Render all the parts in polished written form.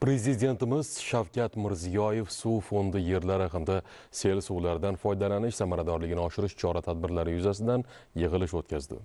Prezidentimiz Shavkat Mirziyoyev suv fondi yerlari hamda sel suvlaridan foydalanish samaradorligini oshirish chora-tadbirlari yuzasidan yig'ilish o'tkazdi.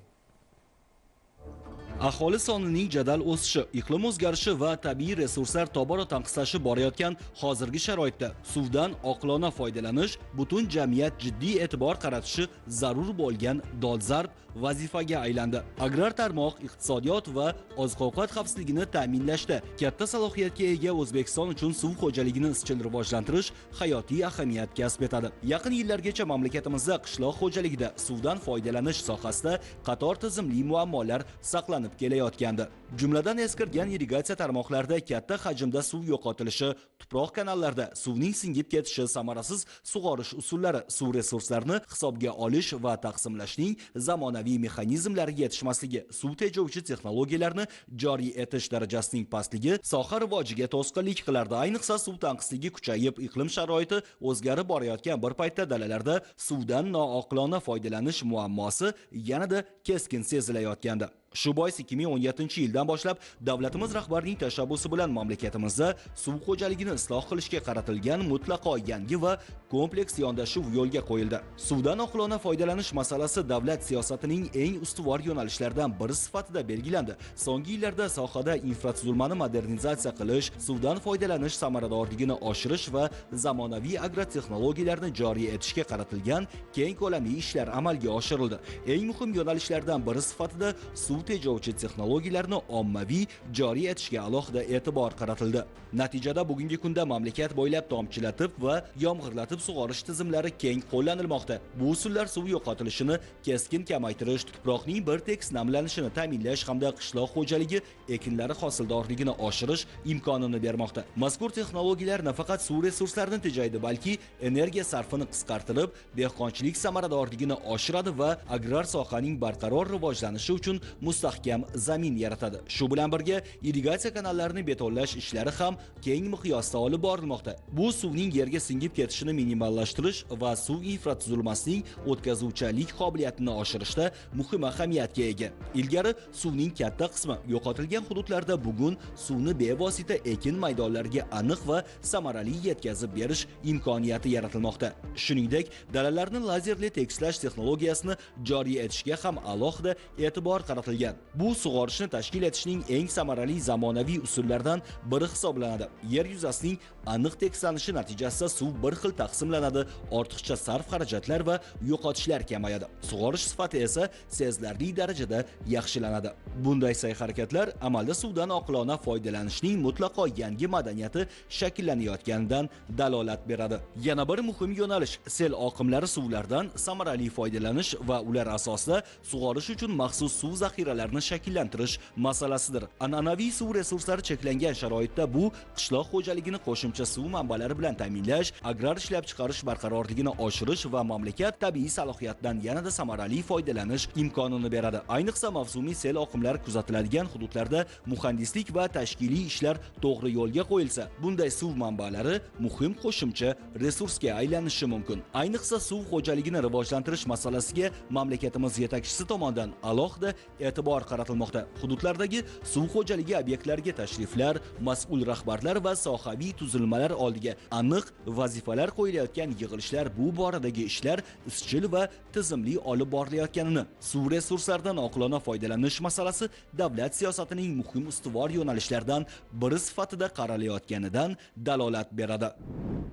Aholi sonining jadal o'sishi, iqlim o'zgarishi va tabiiy resurslar tobora tanqislashib borayotgan hozirgi sharoitda suvdan oqilona foydalanish butun jamiyat jiddiy e'tibor qaratishi zarur bo'lgan dolzarb vazifaga aylandi. Agrar tarmoq, iqtisodiyot va oziq-ovqat xavfsizligini ta'minlashda katta salohiyatga ega O'zbekiston uchun suv xo'jaligini izchil rivojlantirish hayotiy ahamiyat kasb etadi. Yaqin yillargacha mamlakatimizda qishloq xo'jaligida suvdan foydalanish sohasida qator tizimli muammolar saqlanib kelayotgandi. Jumladan eskirgan irrigatsiya tarmoqlarida katta hajmda suv yo'qotilishi, tuproq kanallarda suvning singib ketishi, samarasiz sug'orish usullari, suv resurslarini hisobga olish va taqsimlashning zamonaviy mexanizmlariga yetishmasligi, suv tejovchi texnologiyalarni joriy etish darajasining pastligi soha rivojiga to'sqinlik qilardi. Ayniqsa suv tanqisligi kuchayib, iqlim sharoiti o'zgarib borayotgan bir paytda dalalarda suvdan nooqilona foydalanish muammosi yanada keskin sezilayotgandi. Shu bois 2017-yildan boshlab davlatimiz rahbarining tashabbusi bilan mamlakatimizda suv xo'jaligini isloh qilishga qaratilgan mutlaqo yangi va kompleks yondashuv yo'lga qo'yildi. Suvdan oqilona foydalanish masalasi davlat siyosatining eng ustuvor yo'nalishlaridan biri sifatida belgilandi. So'nggi yillarda sohada infratuzilmani modernizatsiya qilish, suvdan foydalanish samaradorligini oshirish va zamonaviy agrotexnologiyalarni joriy etishga qaratilgan keng ko'lamli ishlar amalga oshirildi. Eng muhim yo'nalishlardan biri sifatida suv tejovchi texnologiyalarni ommaviy joriy etishga alohida e'tibor qaratildi. Natijada bugungi kunda mamlakat bo'ylab tomchilatib va yomg'irlatib sug'orish tizimlari keng qo'llanilmoqda. Bu usullar suv yo'qotilishini keskin kamaytirish, tuproqning bir tekis namlanishini ta'minlash hamda qishloq xo'jaligi ekinlari hosildorligini oshirish imkonini bermoqda. Mazkur texnologiyalar nafaqat suv resurslarini tejaydi, balki energiya sarfini qisqartirib, dehqonchilik samaradorligini oshiradi va agrar sohaning barqaror rivojlanishi uchun mustahkam zamin yaratadi. Shu bilan birga irrigatsiya kanallarini betonlash ishlari ham keng miqyosda olib borilmoqda. Bu suvning yerga singib ketishini minimallashtirish va suv infratuzilmasining o'tkazuvchanlik qobiliyatini oshirishda muhim ahamiyatga ega. Ilgari suvning katta qismi yo'qotilgan hududlarda bugun suvni bevosita ekin maydonlariga aniq va samarali yetkazib berish imkoniyati yaratilmoqda. Shuningdek, dalalarni lazerli tekislash texnologiyasini joriy etishga ham alohida e'tibor qaratilgan. Bu sug'orishni tashkil etishning eng samarali zamonaviy usullaridan biri hisoblanadi. Yer yuzasining aniq tekislanishi natijasida suv bir xil taqsimlanadi, ortiqcha sarf xarajatlar va yo'qotishlar kamayadi. Sug'orish sifati esa sezilarli darajada yaxshilanadi. Bunday sa'y-harakatlar amalda suvdan oqilona foydalanishning mutlaqo yangi madaniyati shakllanayotganidan dalolat beradi. Yana bir muhim yo'nalish sel oqimlari suvlardan samarali foydalanish va ular asosida sug'orish uchun maxsus suv zaxiralarini shakllantirish masalasidir. An'anaviy suv resurslari cheklangan sharoitda bu qishloq xo'jaligini qo'shimcha suv manbalari bilan ta'minlash, agrar ishlab chiqarish barqarorligini oshirish va mamlakat tabiiy salohiyatdan yanada samarali foydalanish imkonini beradi. Ayniqsa mavsumiy sel oqimlari kuzatiladigan hududlarda muhandislik va tashkiliy ishlar to'g'ri yo'lga qo'yilsa, bunday suv manbalari muhim qo'shimcha resursga aylanishi mumkin. Ayniqsa suv xo'jaligini rivojlantirish masalasiga mamlakatimiz yetakchisi tomonidan alohida e'tibor qaratilmoqda. Hududlardagi suv xo'jaligi obyektlariga tashriflar, mas'ul rahbarlar va sohaviy tuzilmalar oldiga aniq vazifalar qo'yilayotgan yig'ilishlar bu boradagi ishlar izchil va tizimli olib borilayotganini, suv resurslaridan oqilona foydalanish masalasi davlat siyosatining muhim ustuvor yo'nalishlaridan biri sifatida qaralayotganidan dalolat beradi.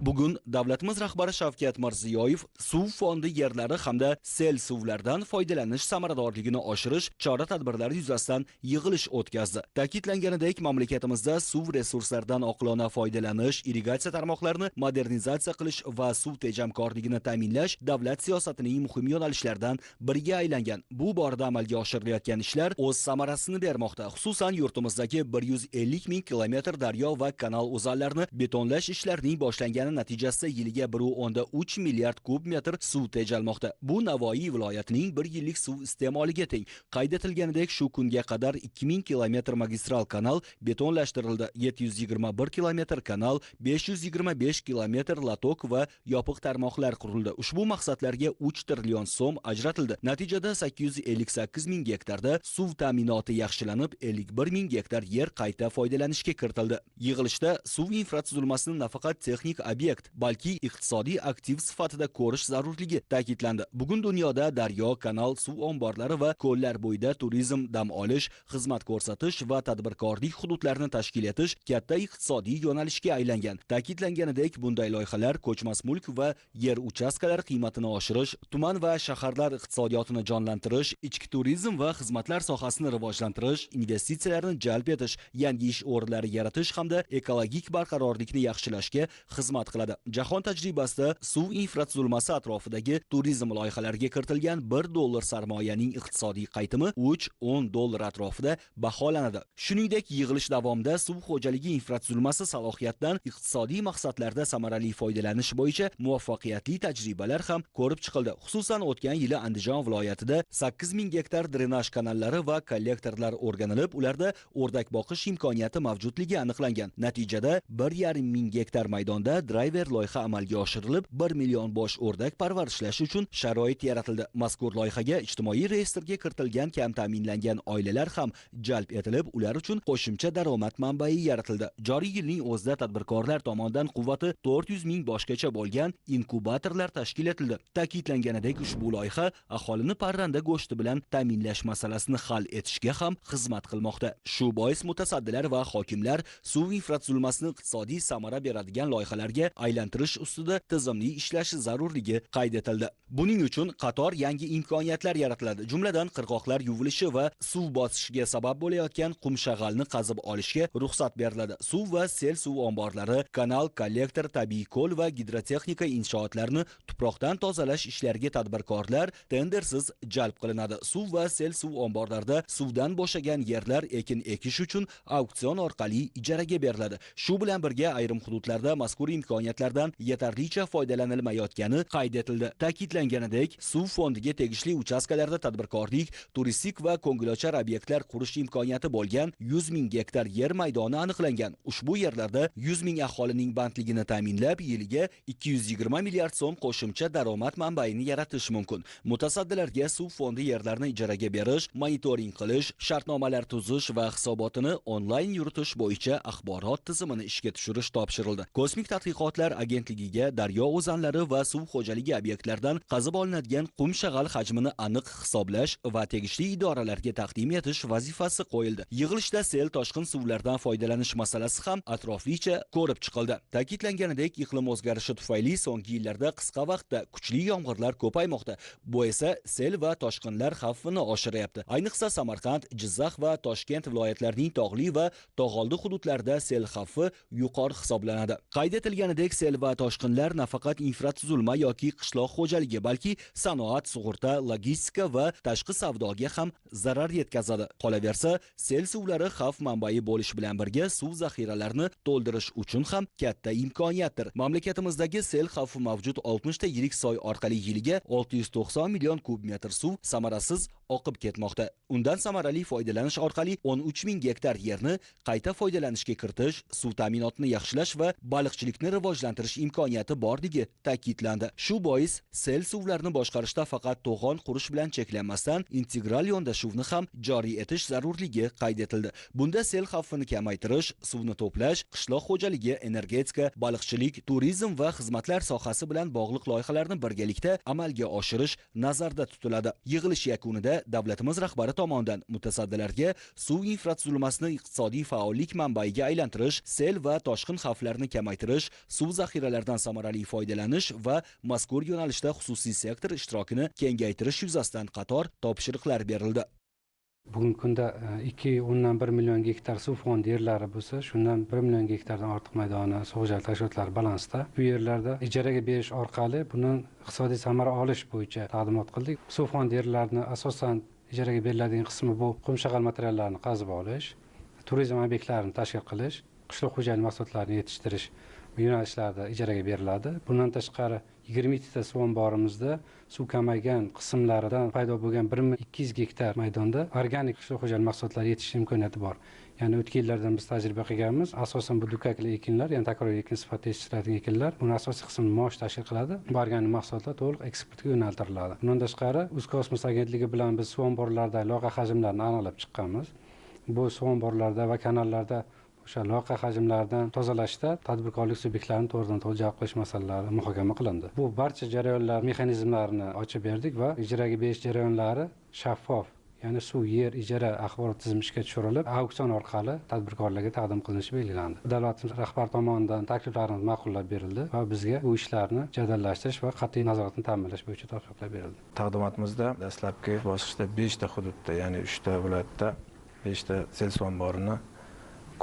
Bugun davlatimiz rahbari Shavkat Mirziyoyev suv fondi yerlari hamda sel suvlardan foydalanish samaradorligini oshirish chora-tadbirlari yuzasidan yig'ilish o'tkazdi. Ta'kidlanganidek, mamlakatimizda suv resurslaridan oqilona foydalanish, irrigatsiya tarmoqlarini modernizatsiya qilish va suv tejamkorligini ta'minlash davlat siyosatining muhim yo'nalishlaridan biriga aylangan. Bu borada amalga oshirilayotgan ishlar o'z samarasini bermoqda. Xususan, yurtimizdagi 150 ming kilometr daryo va kanal o'zallarini betonlash ishlarining boshlangani qilingani natijasida yiliga 1.3 milliard kub metr suv tejalmoqda. Bu Navoiy viloyatining 1 yillik suv iste'moliga teng. Qayd etilganidek, shu kunga qadar 2000 kilometr magistral kanal betonlashtirildi. 721 kilometr kanal, 525 kilometr lotok va yopiq tarmoqlar qurildi. Ushbu maqsadlarga 3 trillion so'm ajratildi. Natijada 858 ming gektarda suv ta'minoti yaxshilanib, 51 ming gektar yer qayta foydalanishga kiritildi. Yig'ilishda suv infratuzilmasini nafaqat texnik obyekt, balki iqtisodiy aktiv sifatida ko'rish zarurligi ta'kidlandi. Bugun dunyoda daryo, kanal, suv omborlari va ko'llar bo'yida turizm, dam olish, xizmat ko'rsatish va tadbirkorlik hududlarini tashkil etish katta iqtisodiy yo'nalishga aylangan. Ta'kidlanganidek, bunday loyihalar ko'chmas mulk va yer uchastkalari qiymatini oshirish, tuman va shaharlar iqtisodiyotini jonlantirish, ichki turizm va xizmatlar sohasini rivojlantirish, investitsiyalarni jalb etish, yangi ish o'rinlari yaratish hamda ekologik barqarorlikni yaxshilashga xizmat qiladi. Jahon tajribasida suv infratuzilmasi atrofidagi turizm loyihalariga kiritilgan $1 sarmoyaning iqtisodiy qaytimi $3-10 atrofida baholanadi. Shuningdek, yig'ilish davomida suv xo'jaligi infratuzilmasi salohiyatdan iqtisodiy maqsadlarda samarali foydalanish bo'yicha muvaffaqiyatli tajribalar ham ko'rib chiqildi. Xususan, o'tgan yili Andijon viloyatida 8000 gektar drenaj kanallari va kollektorlar o'rganilib, ularda o'rdak boqish imkoniyati mavjudligi aniqlangan. Natijada 1,5 gektar maydonda driver loyiha amalga oshirilib, 1 million bosh o'rdak parvarishlash uchun sharoit yaratildi. Mazkur loyihaga ijtimoiy reyestrga kiritilgan kam ta'minlangan oilalar ham jalb etilib, ular uchun qo'shimcha daromad manbai yaratildi. Joriy yilning o'zida tadbirkorlar tomonidan quvvati 400 ming boshgacha bo'lgan inkubatorlar tashkil etildi. Ta'kidlanganidek, ushbu loyiha aholini parranda go'shti bilan ta'minlash masalasini hal etishga ham xizmat qilmoqda. Shu bois mutasaddilar va hokimlar suv infratuzilmasini iqtisodiy samara beradigan loyihalarga aylantirish ustida tizimli ishlashi zarurligi qayd etildi. Buning uchun qator yangi imkoniyatlar yaratiladi. Jumladan, qirg'oqlar yuvilishi va suv bosishiga sabab bo'layotgan qumshag'alni qazib olishga ruxsat beriladi. Suv va sel suv omborlari, kanal, kollektor, tabiiy ko'l va gidrotexnika inshootlarini tuproqdan tozalash ishlariga tadbirkorlar tendersiz jalb qilinadi. Suv va sel suv omborlarida suvdan bo'shagan yerlar ekin ekish uchun auksion orqali ijaraga beriladi. Shu bilan birga ayrim hududlarda mazkur imkoniyatlardan yetarlicha foydalanilmayotgani qayd etildi. Ta'kidlanganidek, suv fondiga tegishli uchastkalarda tadbirkorlik, turistik va ko'ngilochar obyektlar qurish imkoniyati bo'lgan 100 ming gektar yer maydoni aniqlangan. Ushbu yerlarda 100 ming aholining bandligini ta'minlab, yiliga 220 milliard so'm qo'shimcha daromad manbaini yaratish mumkin. Mutasaddilarga suv fondi yerlarni ijaraga berish, monitoring qilish, shartnomalar tuzish va hisobotini onlayn yuritish bo'yicha axborot tizimini ishga tushirish topshirildi. Kosmik tadqiqotlar agentligiga daryo o'zanlari va suv xo'jaligi obyektlaridan qazib olinadigan qum shag'al hajmini aniq hisoblash va tegishli idoralarga taqdim etish vazifasi qo'yildi. Yig'ilishda sel toshqin suvlardan foydalanish masalasi ham atroflicha ko'rib chiqildi. Ta'kidlanganidek, iqlim o'zgarishi tufayli so'nggi yillarda qisqa vaqtda kuchli yomg'irlar ko'paymoqda. Bu esa sel va toshqinlar xavfini oshiryapti. Ayniqsa Samarqand, Jizzax va Toshkent viloyatlarining tog'li va tog'oldi hududlarida sel xavfi yuqori hisoblanadi. Qayd etilganidek, sel va toshqinlar nafaqat infratuzilma yoki qishloq xo'jaligi, balki sanoat, sug'urta, logistika va tashqi savdoga ham zarar yetkazadi. Qolaversa, sel suvlari xavf manbai bo'lish bilan birga suv zaxiralarini to'ldirish uchun ham katta imkoniyatdir. Mamlakatimizdagi sel xavfi mavjud 60 ta yirik soy orqali yiliga 690 million kub metr suv samarasiz oqib ketmoqda. Undan samarali foydalanish orqali 13 ming gektar yerni qayta foydalanishga kiritish, suv ta'minotini yaxshilash va baliqchilikni rivojlantirish imkoniyati borligi ta'kidlandi. Shu bois sel suvlarini boshqarishda faqat to'g'on qurish bilan cheklanmasdan integral yondashuvni ham joriy etish zarurligi qayd etildi. Bunda sel xavfini kamaytirish, suvni to'plash, qishloq xo'jaligi, energetika, baliqchilik, turizm va xizmatlar sohasi bilan bog'liq loyihalarni birgalikda amalga oshirish nazarda tutiladi. Yig'ilish yakunida davlatimiz rahbari tomonidan mutasaddilarga suv infratuzilmasini iqtisodiy faollik manbaiga aylantirish, sel va toshqin xavflarini kamaytirish, suv zaxiralaridan samarali foydalanish va mazkur yo'nalishda xususiy sektor ishtirokini kengaytirish yuzasidan qator topshiriqlar berildi. Bugungi kunda 2,1 million gektar suv fondi yerlari bo'lsa, shundan 1 million gektardan ortiq maydoni suv xo'jaligi tashkilotlari balansda. Bu yerlarda ijaraga berish orqali bundan iqtisodiy samara olish bo'yicha taqdimot qildik. Suv fondi yerlarini asosan ijaraga beriladigan qismi bu qum shag'al materiallarini qazib olish, turizm obyektlarini tashkil qilish, qishloq xo'jalik mahsulotlarini yetishtirish yo'nalishlarida ijaraga beriladi. Bundan tashqari 22 ta suv omborimizda suv kamaygan qismlaridan paydo bo'lgan 1200 gektar maydonda organik qishloq xo'jalik mahsulotlari yetishish imkoniyati bor. Ya'ni o'tgan yillardan biz tajriba qilganmiz. Asosan bu dukkakli ekinlar, ya'ni takroriy ekin sifatida yetishtiriladigan ekinlar, buni asosiy qismini maosh tashkil qiladi. Bu organik mahsulotlar to'liq eksportga yo'naltiriladi. Bundan tashqari, O'zkosmos agentligi bilan biz suv omborlarida loyiha hajmlarini aniqlab chiqqanmiz. Bu suv omborlarda va kanallarda o'sha loyiha hajmlaridan tozalashda tadbirkorlik subyektlarini to'g'ridan-to'g'ri jalb qilish masalalari muhokama qilindi. Bu barcha jarayonlar mexanizmlarini ochib berdik va ijaraga berish jarayonlari shaffof, ya'ni suv, yer, ijara axborot tizimi ishga tushirilib, auksion orqali tadbirkorlarga taqdim qilinishi belgilandi. Davlatimiz rahbar tomonidan takliflarimiz ma'qullab berildi va bizga bu ishlarni jadallashtirish va qat'iy nazoratni ta'minlash bo'yicha topshiriqlar berildi. Taqdimotimizda dastlabki bosqichda 5 ta hududda, ya'ni 3 ta viloyatda 5 ta sel suv omborini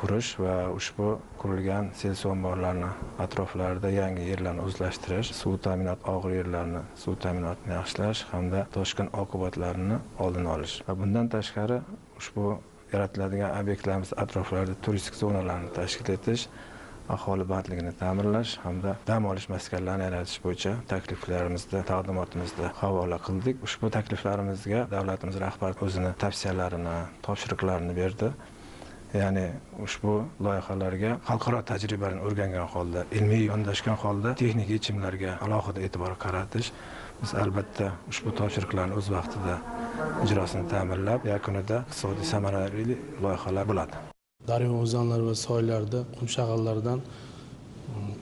qurish va ushbu qurilgan sel suv omborlarini atroflarida yangi yerlarni o'zlashtirish, suv ta'minot og'ir yerlarni suv ta'minotini yaxshilash hamda toshqin oqibatlarini oldini olish. Va bundan tashqari ushbu yaratiladigan obyektlarimiz atroflarida turistik zonalarni tashkil etish, aholi bandligini ta'minlash hamda dam olish maskanlarini yaratish bo'yicha takliflarimizni taqdimotimizda havola qildik. Ushbu takliflarimizga davlatimiz rahbari o'zini tavsiyalarini, topshiriqlarini berdi. Ya'ni ushbu loyihalarga xalqaro tajribani o'rgangan holda, ilmiy yondashgan holda texnik yechimlarga alohida e'tibor qaratish, biz albatta ushbu topshiriqlarni o'z vaqtida ijrosini ta'minlab, yakunida iqtisodiy samarali loyihalar bo'ladi. Daryo, o'zanlar va soylarda qum shag'allardan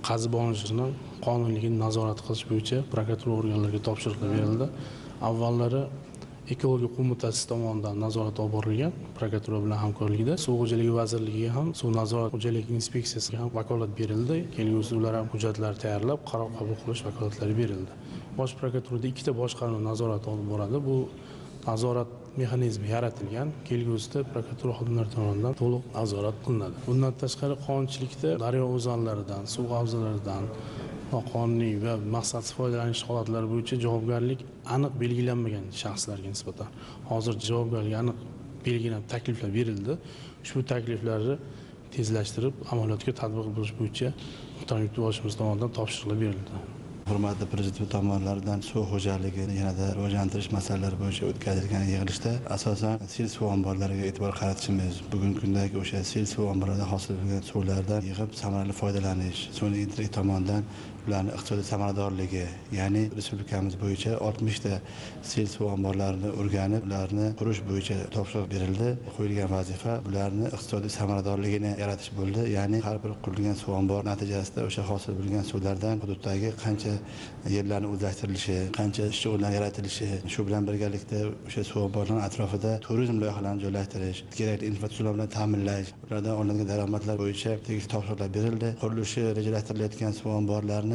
qazib olinishini qonuniyligini nazorat qilish bo'yicha prokuratura organlariga topshiriqlar berildi. Avvallari Ekologiya qo'mitasi tomonidan nazorat olib borilgan, prokuratura bilan hamkorlikda suv xo'jaligi vazirligiga ham suv nazorat xo'jaligi inspeksiyasiga ham vakolat berildi. Kelgusi ular ham hujjatlar tayyorlab, qaror qabul qilish vakolatlari berildi. Bosh prokuraturada 2 ta boshqarma nazorat olib boradi. Bu nazorat mexanizmi yaratilgan, kelgusida prokuratura xodimlari tomonidan to'liq nazorat qilinadi. Bundan tashqari qonunchilikda daryo o'zanlaridan, suv havzalaridan noqonuniy va maqsadsiz foydalanish holatlari bo'yicha javobgarlik aniq belgilanmagan shaxslarga nisbatan hozir javobgarlik aniq belgilab takliflar berildi. Ushbu takliflarni tezlashtirib amaliyotga tatbiq qilish bo'yicha muhtaram boshimiz tomonidan topshiriqlar berildi. Hurmatli Prezident tomonidan suv xo'jaligini yanada rivojlantirish masalalari bo'yicha o'tkazilgan yig'ilishda asosan sel suv omborlariga e'tibor qaratishimiz, bugungi kundagi o'sha sel suv omborlarida hosil bo'lgan suvlardan yig'ib samarali foydalanish, sun'iy intellekt tomonidan ularni iqtisodiy samaradorligi, ya'ni respublikamiz bo'yicha 60 ta sel suv omborlarini o'rganib, ularni qurish bo'yicha topshiriq berildi. Qo'yilgan vazifa ularni iqtisodiy samaradorligini yaratish bo'ldi. Ya'ni har bir qurilgan suv ombor natijasida o'sha hosil bo'lgan suvlardan hududdagi qancha yerlarni o'zlashtirilishi, qancha ish o'rinlari yaratilishi, shu bilan birgalikda o'sha suv omborlarining atrofida turizm loyihalarini joylashtirish, kerakli infratuzilma bilan ta'minlash, ulardan olinadigan daromadlar bo'yicha tegishli topshiriqlar berildi. Qurilishi rejalashtiriladigan suv omborlarini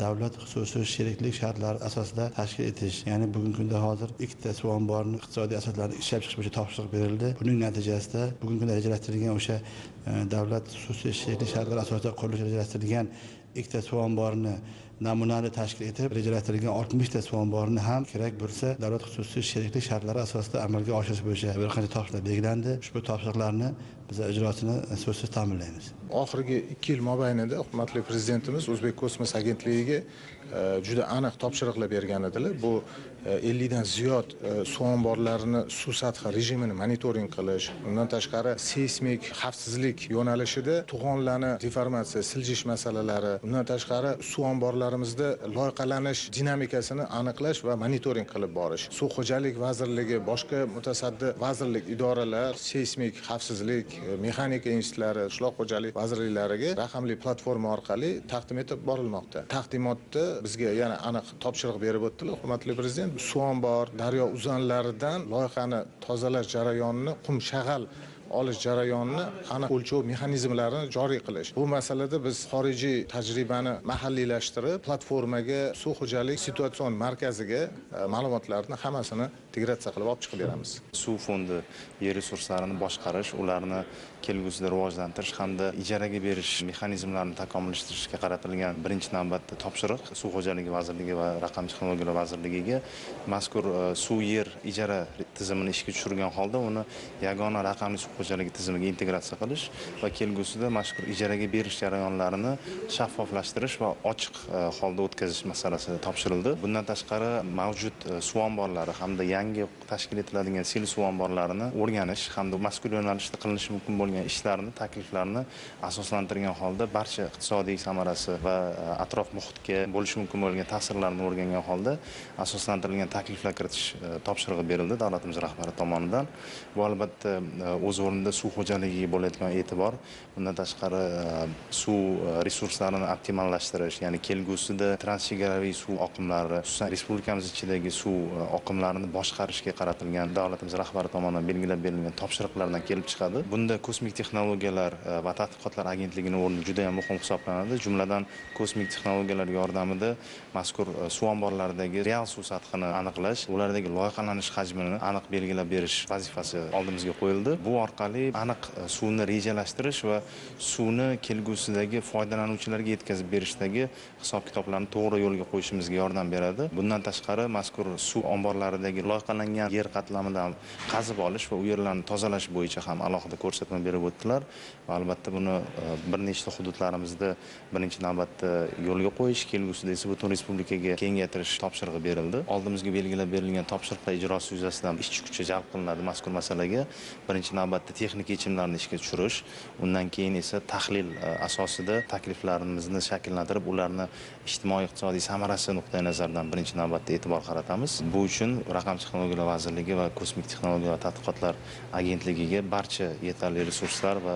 davlat xususiy sheriklik shartlari asosida tashkil etish, ya'ni bugungi kunda hozir 2 ta suv omborini iqtisodiy asoslarni ishlab chiqish bo'yicha topshiriq berildi. Buning natijasida bugungi kunda rejalashtirilgan o'sha davlat xususiy sheriklik shartlari asosida qurilish rejalashtirilgan 2 ta suv omborini namunali tashkil etib, rejalashtirilgan 60 ta suv omborini ham kerak bo'lsa davlat xususiy sheriklik shartlari asosida amalga oshirish bo'yicha bir qancha topshiriqlar belgilandi. Ushbu topshiriqlarni biz ijrosini so'zsiz ta'minlaymiz. Oxirgi 2 yil mobaynida hurmatli prezidentimiz O'zbek kosmos agentligiga juda aniq topshiriqlar bergan edilar. Bu 50 dan ziyod suv omborlarini suv sathi rejimini monitoring qilish, undan tashqari seysmik xavfsizlik yo'nalishida to'g'onlarni deformatsiya, siljish masalalari, undan tashqari suv omborlarimizda loyihalanish dinamikasini aniqlash va monitoring qilib borish. Suv xo'jalik vazirligi, boshqa mutasaddi vazirlik, idoralar, seysmik xavfsizlik, mexanika institutlari, qishloq xo'jalik vazirliklariga raqamli platforma orqali taqdim etib borilmoqda. Taqdimotda bizga yana aniq topshiriq berib o'tdilar hurmatli prezident. Suv ombor, daryo uzanlaridan loyihani tozalash jarayonini, qum shag'al olish jarayonini aniq o'lchov mexanizmlarini joriy qilish. Bu masalada biz xorijiy tajribani mahalliylashtirib, platformaga, suv xo'jalik situatsion markaziga ma'lumotlarni hammasini integratsiya qilib olib chiqib beramiz. Suv fondi yer resurslarini boshqarish, ularni kelgusida rivojlantirish hamda ijaraga berish mexanizmlarini takomillashtirishga qaratilgan birinchi navbatda topshiriq Suv xo'jaligi vazirligi va Raqamli texnologiyalar vazirligiga mazkur suv yer ijara tizimini ishga tushirgan holda uni yagona raqamli suv xo'jaligi tizimiga integratsiya qilish va kelgusida mazkur ijaraga berish jarayonlarini shaffoflashtirish va ochiq holda o'tkazish masalasi topshirildi. Bundan tashqari mavjud suv omborlari hamda yangi tashkil etiladigan sel suv omborlarini o'rganish hamda mazkur yo'nalishda qilinishi mumkin bo'lgan ishlarni, takliflarni asoslantirgan holda barcha iqtisodiy samarasi va atrof muhitga bo'lishi mumkin bo'lgan ta'sirlarni o'rgangan holda asoslantirilgan takliflar kiritish topshirig'i berildi davlatimiz rahbari tomonidan. Bu albatta o'z o'rnida suv xo'jaligiga bo'layotgan e'tibor, bundan tashqari suv resurslarini optimallashtirish, ya'ni kelgusida transchegaraviy suv oqimlari, xususan respublikamiz ichidagi suv oqimlarini boshqarishga qaratilgan davlatimiz rahbari tomonidan belgilab berilgan topshiriqlardan kelib chiqadi. Bunda kosmik texnologiyalar va tadqiqotlar agentligining o'rni juda ham muhim hisoblanadi. Jumladan kosmik texnologiyalar yordamida mazkur suv omborlaridagi real suv sathini aniqlash, ulardagi loyihalanish hajmini aniq belgilab berish vazifasi oldimizga qo'yildi. Bu orqali aniq suvni rejalashtirish va suvni kelgusidagi foydalanuvchilarga yetkazib berishdagi hisob-kitoblarni to'g'ri yo'lga qo'yishimizga yordam beradi. Bundan tashqari mazkur suv omborlaridagi loyihalangan yer qatlamidan qazib olish va u yerlarni tozalash bo'yicha ham alohida ko'rsatma berib o'tdilar va albatta buni bir nechta hududlarimizda birinchi navbatda yo'lga qo'yish, kelgusida esa butun respublikaga kengaytirish topshirig'i berildi. Oldimizga belgilab berilgan topshiriqlar ijrosi yuzasidan ishchi kuchi jalb qilinadi mazkur masalaga. Birinchi navbatda texnik yechimlarni ishga tushirish, undan keyin esa tahlil asosida takliflarimizni shakllantirib, ularni ijtimoiy-iqtisodiy samarasi nuqtai nazaridan birinchi navbatda e'tibor qaratamiz. Bu uchun Raqamli texnologiyalar vazirligi va Kosmik texnologiya va tadqiqotlar agentligiga barcha yetarli resurslar va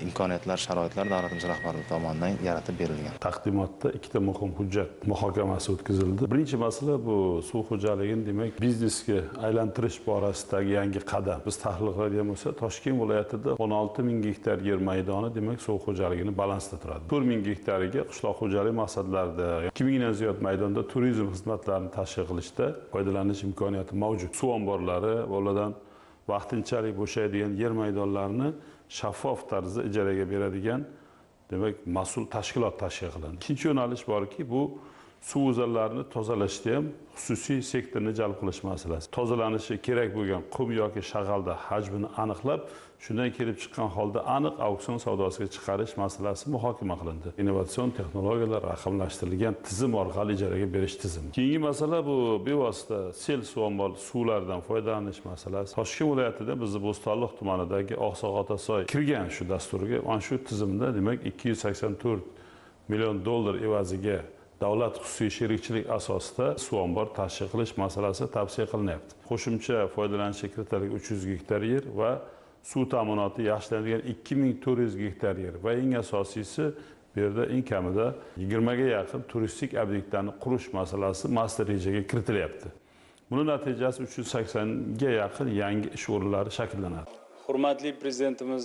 imkoniyatlar, sharoitlar davlatimiz rahbari tomonidan yaratib berilgan. Taqdimotda ikkita muhim hujjat muhokamasi o'tkazildi. Birinchi masala bu suv xo'jaligini demak biznesga aylantirish borasidagi yangi qadam. Biz tahlil qiladigan bo'lsa, Toshkent viloyatida 16 ming gektar yer maydoni demak suv xo'jaligini balansda turadi. 4 ming gektariga qishloq xo'jaligi maqsadlarida, 2 mingdan ziyod maydonda turizm xizmatlarini tashkil qilishda foydalanish imkoniyati mavjud. Suv omborlari va ulardan vaqtinchalik bo'shaydigan yer maydonlarini shaffof tarzda ijaraga beradigan demak mas'ul tashkilot tashkil qilindi. Ikkinchi yo'nalish borki, bu suv o'zanlarini tozalashda ham xususiy sektorni jalb qilish masalasi. Tozalanishi kerak bo'lgan qum yoki shag'alda hajmini aniqlab, shundan kelib chiqqan holda aniq auksion savdosiga chiqarish masalasi muhokama qilindi. Innovatsion texnologiyalar raqamlashtirilgan tizim orqali ijaraga berish tizimi. Keyingi masala bu bevosita sel suv ombor suvlaridan foydalanish masalasi. Toshkent viloyatida bizning Bo'stonliq tumanidagi Oqsoq-Otasoy kirgan shu dasturga, mana shu tizimda demak 284 million dollar evaziga davlat xususiy sherikchilik asosida suv ombor tashkil qilish masalasi tavsiya qilinyapti. Qo'shimcha foydalanishga kiritilgan 300 gektar yer va suv ta'minoti yaxshilanadigan 2400 gektar yer va eng asosiysi bu yerda eng kamida 20 ga yaqin turistik obyektlarni qurish masalasi master rejaga kiritilyapti. Buning natijasi 380 ga yaqin yangi ish o'rinlari shakllanadi. Hurmatli prezidentimiz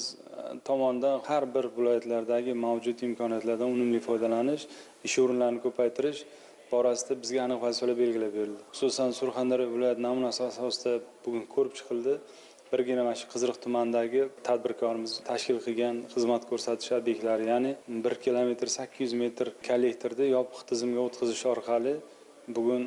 tomonidan har bir viloyatlardagi mavjud imkoniyatlardan unumli foydalanish, ish o'rinlarini ko'paytirish borasida bizga aniq vazifalar belgilab berildi. Xususan Surxondaryo viloyat namunasi asosida bugun ko'rib chiqildi. Birgina mana shu Qiziriq tumanidagi tadbirkorimiz tashkil qilgan xizmat ko'rsatish obyektlari, ya'ni 1 kilometr 800 metr kollektorda yopiq tizimga o'tkazish orqali bugun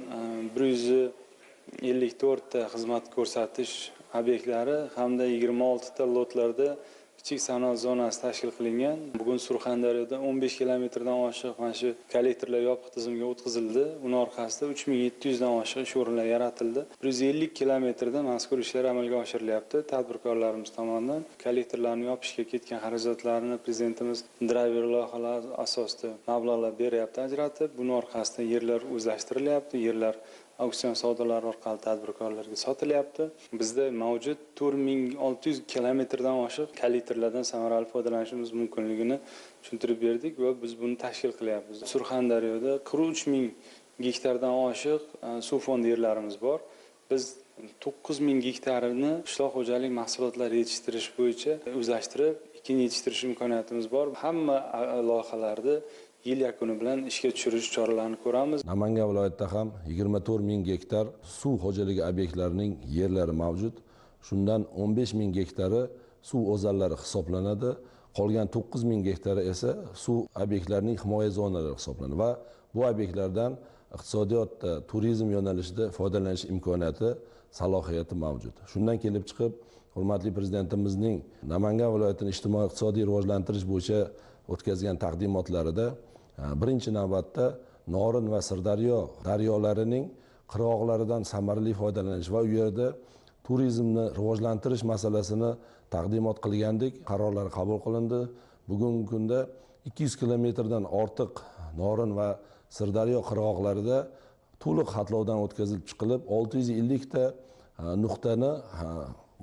154 ta xizmat ko'rsatish obyektlari hamda 26 ta lotlarda kichik sanoat zonasi tashkil qilingan. Bugun Surxondaryoda 15 kilometrdan oshiq mana shu kollektorlar yopiq tizimga o'tkazildi. Uning orqasida 3700 dan oshiq ish o'rinlari yaratildi. 150 kilometrda mazkur ishlar amalga oshirilyapti. Tadbirkorlarimiz tomonidan kollektorlarni yopishga ketgan xarajatlarni prezidentimiz driver loyihalari asosida mablag'lar beryapti ajratib. Buning orqasida yerlar o'zlashtirilyapti, yerlar auksion savdolari orqali tadbirkorlarga sotilyapti. Bizda mavjud 4600 kilometrdan oshiq kollektorlardan samarali foydalanishimiz mumkinligini tushuntirib berdik va biz buni tashkil qilyapmiz. Surxondaryoda 43 ming gektardan oshiq suv fondi yerlarimiz bor. Biz 9000 gektarini qishloq xo'jalik mahsulotlari yetishtirish bo'yicha o'zlashtirib, ekin yetishtirish imkoniyatimiz bor. Hamma loyihalarda yil yakuni bilan ishga tushirish choralarini ko'ramiz. Namangan viloyatida ham 24 ming gektar suv xo'jaligi obyektlarining yerlari mavjud. Shundan 15 ming gektari suv o'zanlari hisoblanadi. Qolgan 9000 gektari esa suv obyektlarining himoya zonalari hisoblanadi va bu obyektlardan iqtisodiyot, turizm yo'nalishida foydalanish imkoniyati, salohiyati mavjud. Shundan kelib chiqib, hurmatli prezidentimizning Namangan viloyatini ijtimoiy-iqtisodiy rivojlantirish bo'yicha o'tkazgan taqdimotlarida birinchi navbatda Norin va Sirdaryo daryolarining qirg'oqlaridan samarali foydalanish va u yerda turizmni rivojlantirish masalasini taqdimot qilgandik, qarorlar qabul qilindi. Bugungi kunda 200 kilometrdan ortiq Norin va Sirdaryo qirg'oqlarida to'liq xatlovdan o'tkazilib chiqilib, 650 ta nuqtani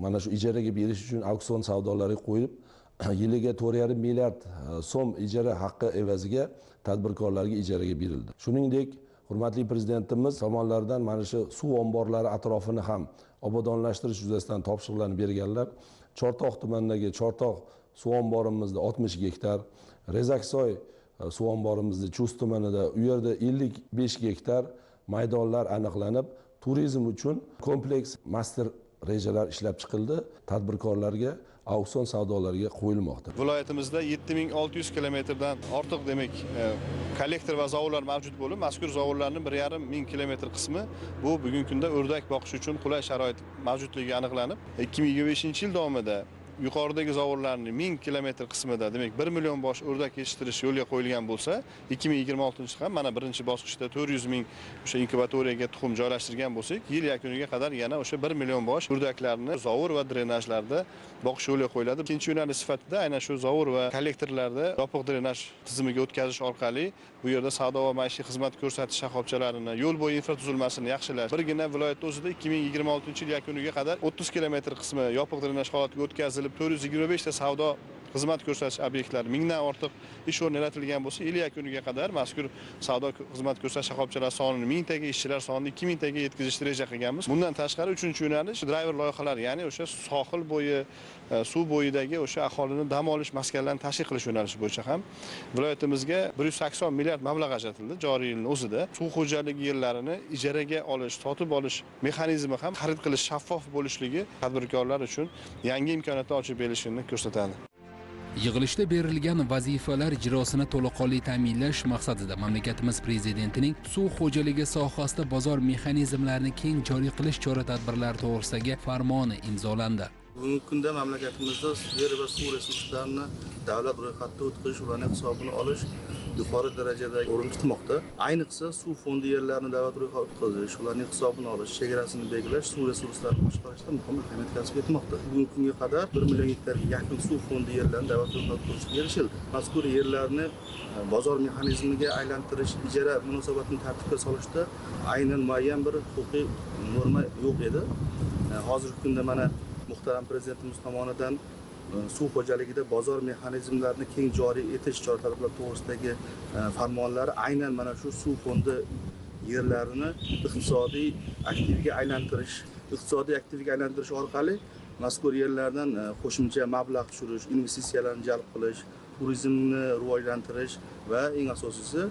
mana shu ijaraga berish uchun auksion savdolariga qo'yib, yiliga 4,5 milliard so'm ijara haqqi evaziga tadbirkorlarga ijaraga berildi. Shuningdek, hurmatli prezidentimiz tomonidan mana shu suv omborlari atrofini ham obodonlashtirish yuzasidan topshiriqlarni berganlar. Chortoq tumanidagi Chortoq suv omborimizda 60 gektar, Rezaksoy suv omborimizda Chust tumanida u yerda 55 gektar maydonlar aniqlanib, turizm uchun kompleks master rejalar ishlab chiqildi, tadbirkorlarga auksion savdolariga qo'yilmoqda. Viloyatimizda 7600 kilometrdan ortiq demak kollektor va zovurlar mavjud bo'lib, mazkur zovurlarning 1,5 ming kilometr qismi bu bugungi kunda o'rdak boqish uchun qulay sharoit mavjudligi aniqlanib, 2025-yil davomida yuqoridagi zovurlarning 1000 kilometr qismida demak 1 million bosh o'rdak yetishtirish yo'lga qo'yilgan bo'lsa, 2026 ham mana birinchi bosqichda 400 ming o'sha inkubatoriyaga tuxum joylashtirgan bo'lsak, yil yakuniga qadar yana o'sha 1 million bosh o'rdaklarni zovur va drenajlarda boqish yo'lga qo'yiladi. Ikkinchi yo'nalish sifatida aynan shu zovur va kollektorlarda yopiq drenaj tizimiga o'tkazish orqali bu yerda savdo va maishiy xizmat ko'rsatish shoxobchalarini, yo'l bo'yi infratuzilmasini yaxshilash. Birgina viloyat o'zida 2026-yil yakuniga qadar 30 kilometr qismi yopiq drenaj holatiga o'tkazilib, 425 ta savdo xizmat ko'rsatish obyektlari 1000 dan ortiq ish o'rni yaratilgan bo'lsa, yil yakuniga qadar mazkur savdo xizmat ko'rsatish shoxobchalari sonini 1000 taga, ishchilar sonini 2000 taga yetkazishni reja qilganmiz. Bundan tashqari 3-yo'nalish driver loyihalari, ya'ni o'sha sohil bo'yi, suv bo'yidagi o'sha aholini dam olish maskanlarini tashkil qilish yo'nalishi bo'yicha ham viloyatimizga 180 milliard mablag' ajratildi joriy yilning o'zida. Suv xo'jaligi yerlarini ijaraga olish, sotib olish mexanizmi ham xarid qilish shaffof bo'lishligi tadbirkorlar uchun yangi imkoniyatlar ochib berishini ko'rsatadi. Yig'ilishda berilgan vazifalar ijrosini to'laqonli ta'minlash maqsadida mamlakatimiz prezidentining suv xo'jaligi sohasida bozor mexanizmlarini keng joriy qilish chora-tadbirlari to'g'risidagi farmoni imzolandi. Bugungi kunda mamlakatimizda yer va suv resurslarini davlat ro'yxatida o'tkazish, ularning hisobini olish yuqori darajada o'rin tutmoqda. Ayniqsa suv fondi yerlarini davlat ro'yxatiga o'tkazish, ularning hisobini olish, chegarasini belgilash suv resurslarini boshqarishda muhim ahamiyat kasb etmoqda. Bugungi kunga qadar 1 million gektarga yaqin suv fondi yerlarini davlat ro'yxatiga o'tkazishga erishildi. Mazkur yerlarni bozor mexanizmiga aylantirish, ijara munosabatini tartibga solishda aynan muayyan bir huquqiy norma yo'q edi. Hozirgi kunda mana muhtaram prezidentimiz tomonidan suv xo'jaligida bozor mexanizmlarini keng joriy etish chora-tadbirlar to'g'risidagi farmonlari aynan mana shu suv fondi yerlarini iqtisodiy aktivga aylantirish orqali mazkur yerlardan qo'shimcha mablag' tushirish, investitsiyalarni jalb qilish, turizmni rivojlantirish va eng asosiysi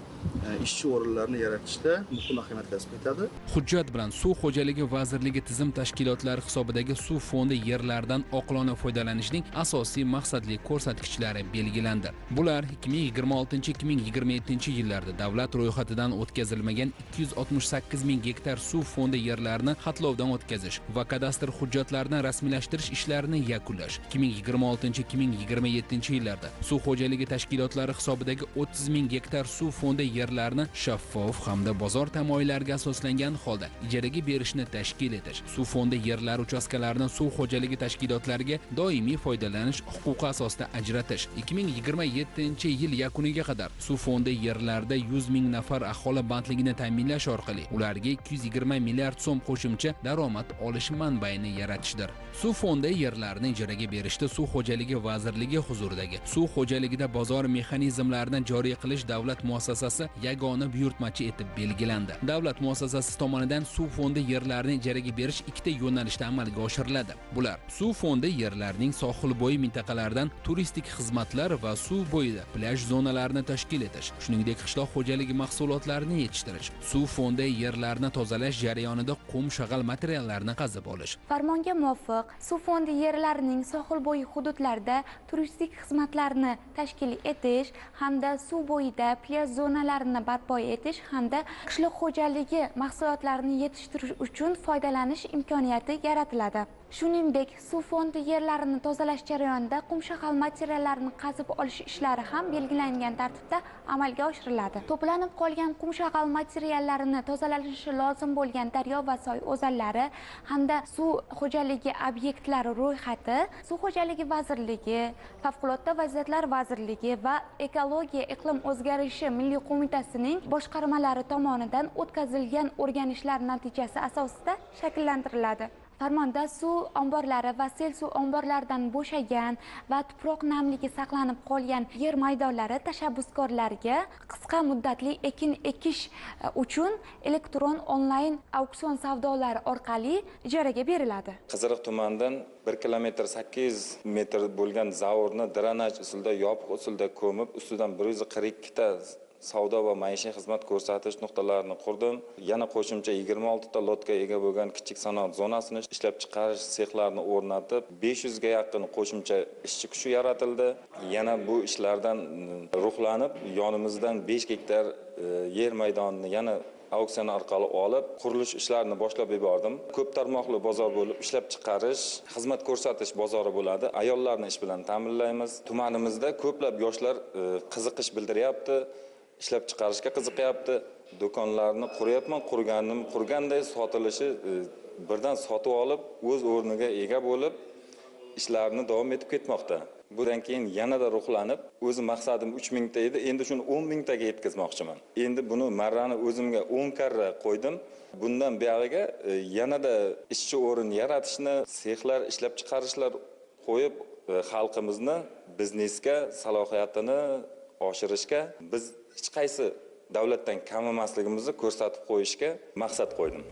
ishchi o'rinlarni yaratishda muhim ahamiyat kasb etadi. Hujjat bilan Suv xo'jaligi vazirligi tizim tashkilotlari hisobidagi suv fondi yerlaridan oqilona foydalanishning asosiy maqsadli ko'rsatkichlari belgilandi. Bular 2026-2027 yillarda davlat ro'yxatidan o'tkazilmagan 268 ming gektar suv fondi yerlarini xatlovdan o'tkazish va kadastr hujjatlarini rasmiylashtirish ishlarini yakunlash. 2026-2027 yillarda suv xo'jaligi tashkilotlari hisobidagi 30 ming gektar suv fondi yerlarini shaffof hamda bozor tamoyillariga asoslangan holda ijaraga berishni tashkil etish, suv fondi yerlari uchastkalarini suv xo'jaligi tashkilotlariga doimiy foydalanish huquqi asosida ajratish. 2027 yil yakuniga qadar suv fondi yerlarida 100 ming nafar aholi bandligini ta'minlash orqali ularga 220 milliard so'm qo'shimcha daromad olish manbaini yaratishdir. Suv fondi yerlarini ijaraga berishda Suv xo'jaligi vazirligi huzuridagi Suv xo'jaligi xo'jaligida bozor mexanizmlarini joriy qilish davlat muassasasi yagona buyurtmachi etib belgilandi. Davlat muassasasi tomonidan suv fondi yerlarini ijaraga berish ikkita yo'nalishda amalga oshiriladi. Bular suv fondi yerlarining sohilbo'yi mintaqalaridan turistik xizmatlar va suv bo'yida plyaj zonalarini tashkil etish, shuningdek qishloq xo'jaligi mahsulotlarini yetishtirish, suv fondi yerlarni tozalash jarayonida qum shag'al materiallarini qazib olish. Farmonga muvofiq suv fondi yerlarining sohilbo'yi hududlarida turistik xizmatlarni tashkil etish hamda suv bo'yida plyaj zonalarini barpo etish hamda qishloq xo'jaligi mahsulotlarini yetishtirish uchun foydalanish imkoniyati yaratiladi. Shuningdek, suv fondi yerlarini tozalash jarayonida qum shag'al materiallarini qazib olish ishlari ham belgilangan tartibda amalga oshiriladi. To'planib qolgan qum shag'al materiallarini tozalanishi lozim bo'lgan daryo va soy o'zanlari hamda suv xo'jaligi obyektlari ro'yxati Suv xo'jaligi vazirligi, Favqulodda vaziyatlar vazirligi va Ekologiya iqlim o'zgarishi milliy qo'mitasining boshqarmalari tomonidan o'tkazilgan o'rganishlar natijasi asosida shakllantiriladi. Farmonda suv omborlari va sel suv omborlaridan bo'shagan va tuproq namligi saqlanib qolgan yer maydonlari tashabbuskorlarga qisqa muddatli ekin ekish uchun elektron onlayn auksion savdolari orqali ijaraga beriladi. Qiziriq tumanidan 1 kilometr 8 metr bo'lgan zavorni drenaj usulida yopiq usulda ko'mib, ustidan 142 ta savdo va maishiy xizmat ko'rsatish nuqtalarini qurdim. Yana qo'shimcha 26 ta lotga ega bo'lgan kichik sanoat zonasini ishlab chiqarish sexlarini o'rnatib, 500 ga yaqin qo'shimcha ishchi kuchi yaratildi. Yana bu ishlardan ruhlanib, yonimizdan 5 gektar yer maydonini yana auksion orqali olib, qurilish ishlarini boshlab yubordim. Ko'p tarmoqli bozor bo'lib, ishlab chiqarish, xizmat ko'rsatish bozori bo'ladi. Ayollarni ish bilan ta'minlaymiz. Tumanimizda ko'plab yoshlar qiziqish bildiryapti. Ishlab chiqarishga qiziqyapti. Do'konlarni quryapman, qurganday sotilishi birdan sotib olib, o'z o'rniga ega bo'lib, ishlarni davom etib ketmoqda. Bundan keyin yanada ruhlanib, o'zi maqsadim 3000 ta edi, endi shuni 10 000 taga yetkazmoqchiman. Endi buni marrani o'zimga 10 karra qo'ydim. Bundan buyog'iga yanada ishchi o'rin yaratishni, sexlar, ishlab chiqarishlar qo'yib, xalqimizni biznesga salohiyatini oshirishga, biz hech qaysi davlatdan kam emasligimizni ko'rsatib qo'yishga maqsad qo'ydim.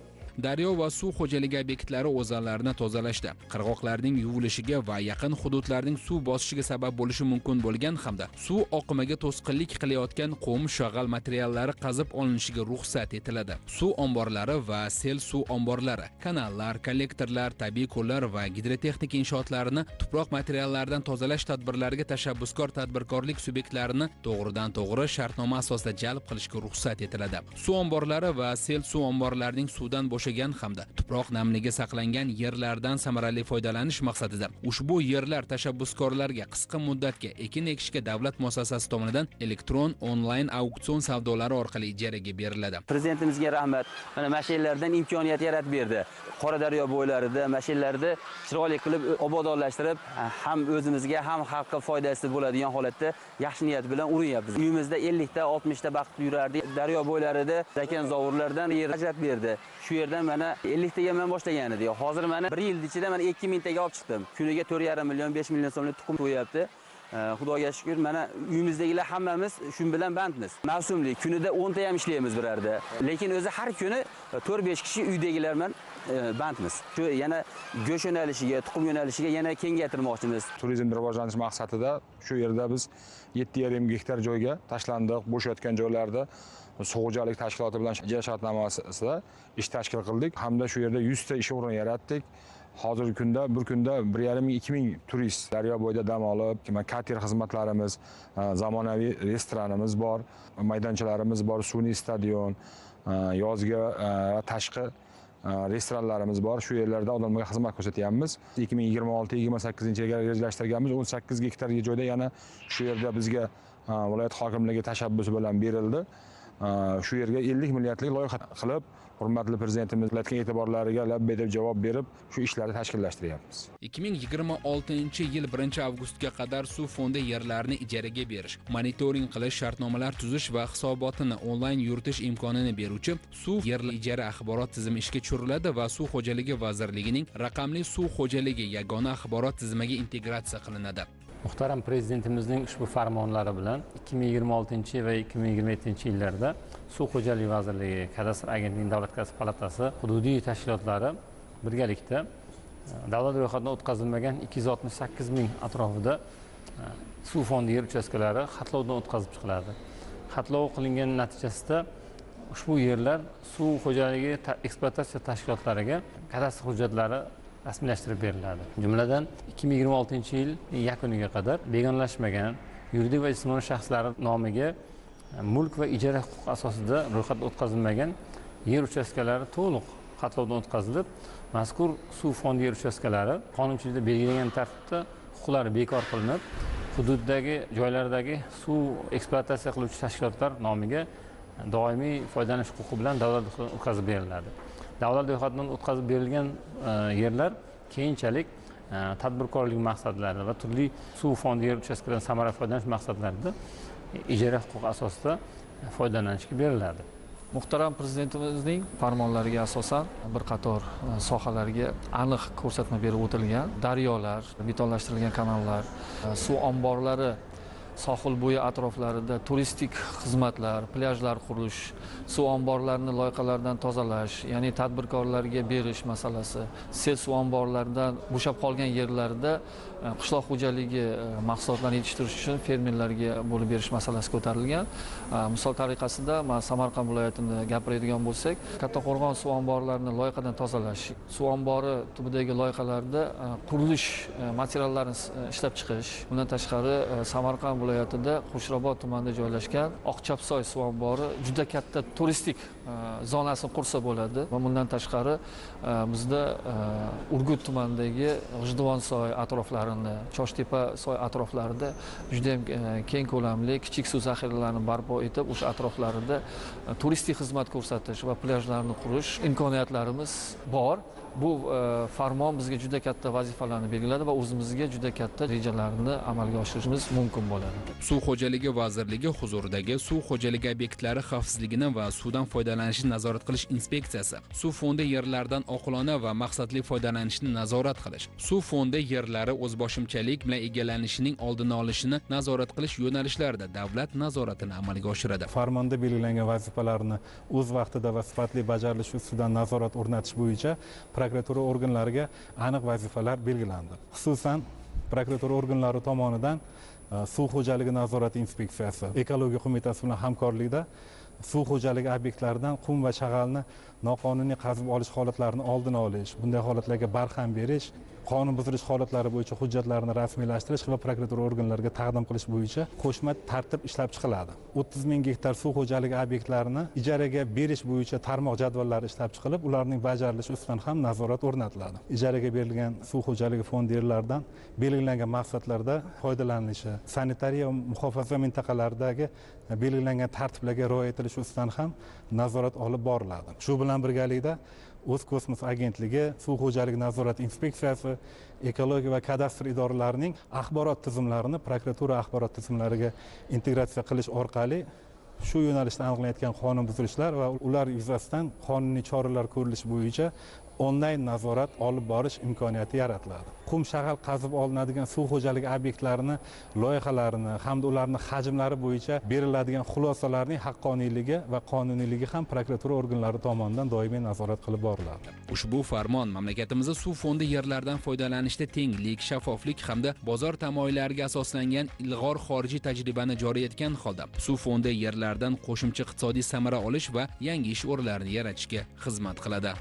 Daryo va suv xo'jaligi obyektlari o'zanlarini tozalashda, qirg'oqlarning yuvilishiga va yaqin hududlarning suv bosishiga sabab bo'lishi mumkin bo'lgan hamda suv oqimiga to'sqinlik qilayotgan qum shag'al materiallari qazib olinishiga ruxsat etiladi. Suv omborlari va sel suv omborlari, kanallar, kollektorlar, tabiiy ko'llar va gidrotexnika inshootlarini tuproq materiallaridan tozalash tadbirlariga tashabbuskor tadbirkorlik subyektlarini to'g'ridan-to'g'ri shartnoma asosida jalb qilishga ruxsat etiladi. Suv omborlari va sel suv omborlarining suvdan bo'shagan hamda tuproq namligi saqlangan yerlardan samarali foydalanish maqsadida ushbu yerlar tashabbuskorlarga qisqa muddatga ekin ekishga davlat muassasasi tomonidan elektron onlayn auksion savdolari orqali ijaraga beriladi. Prezidentimizga rahmat. Mana mashinlardan imkoniyat yaratib berdi. Qoradaryo bo'ylarida mashinlarni chiroyli qilib obodonlashtirib, ham o'zimizga ham xalqqa foydasi bo'ladigan holatda yaxshi niyat bilan urinyapmiz. Uyimizda 50 ta 60 ta baxt yurardi. Daryo bo'ylarida zakan zovurlardan yer ajratib berdi. Shu yerdan mana 50 taga men boshlagan edim. Hozir mana 1 yil ichida mana 2000 taga olib chiqdim. Kuniga 4,5 million, 5 million so'mlik tuxum qo'yapti. Xudoga shukr, mana uyimizdagilar hammamiz shu bilan bandmiz. Mavsumli kunida 10 ta ham ishlaymiz birarda. Lekin o'zi har kuni 4-5 kishi uydagilar bilan bandmiz. Shu yana go'sht yo'nalishiga, tuxum yo'nalishiga yana kengaytirmoqchimiz. Turizmni rivojlantirish maqsadida shu yerda biz 7,5 gektar joyga tashlandik. Bo'shayotgan joylarda suv xo'jaligi tashkiloti bilan ijara shartnoma asosida ish tashkil qildik hamda shu yerda 100 ta ish o'rni yaratdik. Hozirgi kunda bir kunda 1,5-2,000 turist daryo bo'yida dam olib, kater xizmatlarimiz, zamonaviy restoranimiz bor, maydonchalarimiz bor, sun'iy stadion, yozgi va tashqi restoranlarimiz bor. Shu yerlarda odamlarga xizmat ko'rsatyapmiz. 2026-28-yilga rejalashtirganmiz 18 gektar joyda yana shu yerda bizga viloyat hokimligi tashabbusi bilan berildi. Shu yerga 50 milliardlik loyiha qilib, hurmatli prezidentimiz bilan e'tiborlariga labbay deb javob berib, shu ishlarni tashkillashtiryapmiz. 2026-yil 1-avgustga qadar suv fondi yerlarini ijaraga berish, monitoring qilish, shartnomalar tuzish va hisobotini onlayn yuritish imkonini beruvchi suv yerlar ijara axborot tizimi ishga tushiriladi va Suv xo'jaligi vazirligining raqamli suv xo'jaligi yagona axborot tizimiga integratsiya qilinadi. Muhtaram Prezidentimizning ushbu farmonlari bilan 2026 va 2027 yillarda Suv xo'jaligi vazirligi, Kadastr agentligining Davlat kasb palatasi hududiy tashkilotlari birgalikda davlat ro'yxatidan o'tkazilmagan 268 ming atrofida suv fondi yer uchastkalari xatlovdan o'tkazib chiqiladi. Xatlov qilingan natijasida ushbu yerlar suv xo'jaligi ekspluatatsiya tashkilotlariga kadastr hujjatlari rasmiylashtirib beriladi. Jumladan 2026 yil yakuniga qadar begonalashmagan yuridik va jismoniy shaxslar nomiga mulk va ijara huquqi asosida ro'yxatga o'tkazilmagan yer uchastkalari to'liq xatlovdan o'tkazilib, mazkur suv fondi yer uchastkalari qonunchilikda belgilangan tartibda huquqlari bekor qilinib, hududdagi joylardagi suv ekspluatatsiya qiluvchi tashkilotlar nomiga doimiy foydalanish huquqi bilan davlat ro'yxatidan o'tkazib beriladi. Davlat ro'yxatidan o'tkazib berilgan yerlar keyinchalik tadbirkorlik maqsadlarida va turli suv fondi yer uchastkalaridan samarali foydalanish maqsadlarida ijara huquqi asosida foydalanishga beriladi. Muhtaram Prezidentimizning farmonlariga asosan bir qator sohalarga aniq ko'rsatma berib o'tilgan. Daryolar, betonlashtirilgan kanallar, suv omborlari, sohil bo'yi atroflarida turistik xizmatlar, plyajlar qurish, suv omborlarini loyihalardan tozalash, ya'ni tadbirkorlarga berish masalasi, sel suv omborlaridan bo'shab qolgan yerlarda qishloq xo'jaligi mahsulotlarini yetishtirish uchun fermerlarga bo'lib berish masalasi ko'tarilgan. Misol tariqasida Samarqand viloyatini gapiradigan bo'lsak, Kattaqo'rg'on suv omborlarini loyihadan tozalash, suv ombori tubidagi loyihalarda qurilish materiallarini ishlab chiqish, bundan tashqari Samarqand viloyatida Qo'shrabot tumanida joylashgan Oqchapsoy suv ombori juda katta turistik zonasini qursa bo'ladi va bundan tashqari bizda Urgut tumanidagi G'ijduvonsoy atroflarini, Choshtepa soy atroflarida juda ham keng ko'lamli kichik suv zaxiralarini barpo etib, o'sha atroflarida turistik xizmat ko'rsatish va plyajlarni qurish imkoniyatlarimiz bor. Bu farmon bizga juda katta vazifalarni belgiladi va o'zimizga juda katta rejalarni amalga oshirishimiz mumkin bo'ladi. Suv xo'jaligi vazirligi huzuridagi suv xo'jaligi obyektlari xavfsizligini va suvdan foydalanishni nazorat qilish inspeksiyasi, suv fondi yerlaridan oqilona va maqsadli foydalanishni nazorat qilish, suv fondi yerlari o'zboshimchalik bilan egallanishining oldini olishini nazorat qilish yo'nalishlarida davlat nazoratini amalga oshiradi. Farmonda belgilangan vazifalarni o'z vaqtida va sifatli bajarilishi ustidan nazorat o'rnatish bo'yicha prokuratura organlariga aniq vazifalar belgilandi. Xususan, prokuratura organlari tomonidan suv xo'jaligi nazorati inspeksiyasi ekologiya qo'mitasi bilan hamkorlikda suv xo'jaligi obyektlaridan qum va shag'alni noqonuniy qazib olish holatlarini oldini olish, bunday holatlarga barham berish, qonun buzilish holatlari bo'yicha hujjatlarni rasmiylashtirish va prokuratura organlariga taqdim qilish bo'yicha qo'shma tartib ishlab chiqiladi. 30 ming gektar suv xo'jaligi obyektlarini ijaraga berish bo'yicha tarmoq jadvallari ishlab chiqilib, ularning bajarilishi ustidan ham nazorat o'rnatiladi. Ijaraga berilgan suv xo'jaligi fondi yerlaridan belgilangan maqsadlarda foydalanishi, sanitariya va muhofaza mintaqalaridagi belgilangan tartiblarga rioya etilishi ustidan ham nazorat olib boriladi. Shu bilan birgalikda O'zkosmos agentligi, suv xo'jaligi nazorati inspeksiyasi, ekologiya va kadastr idoralarining axborot tizimlarini prokuratura axborot tizimlariga integratsiya qilish orqali shu yo'nalishda aniqlanayotgan qonun buzilishlar va ular yuzasidan qonuniy choralar ko'rilishi bo'yicha onlayn nazorat olib borish imkoniyati yaratiladi. Qum shag'al qazib olinadigan suv xo'jaligi obyektlarini loyihalarini hamda ularning hajmlari bo'yicha beriladigan xulosalarning haqqoniyligi va qonuniyligi ham prokuratura organlari tomonidan doimiy nazorat qilib boriladi. Ushbu farmon mamlakatimizda suv fondi yerlaridan foydalanishda tenglik, shaffoflik hamda bozor tamoyillariga asoslangan ilg'or xorijiy tajribani joriy etgan holda suv fondi yerlaridan qo'shimcha iqtisodiy samara olish va yangi ish o'rinlarini yaratishga xizmat qiladi.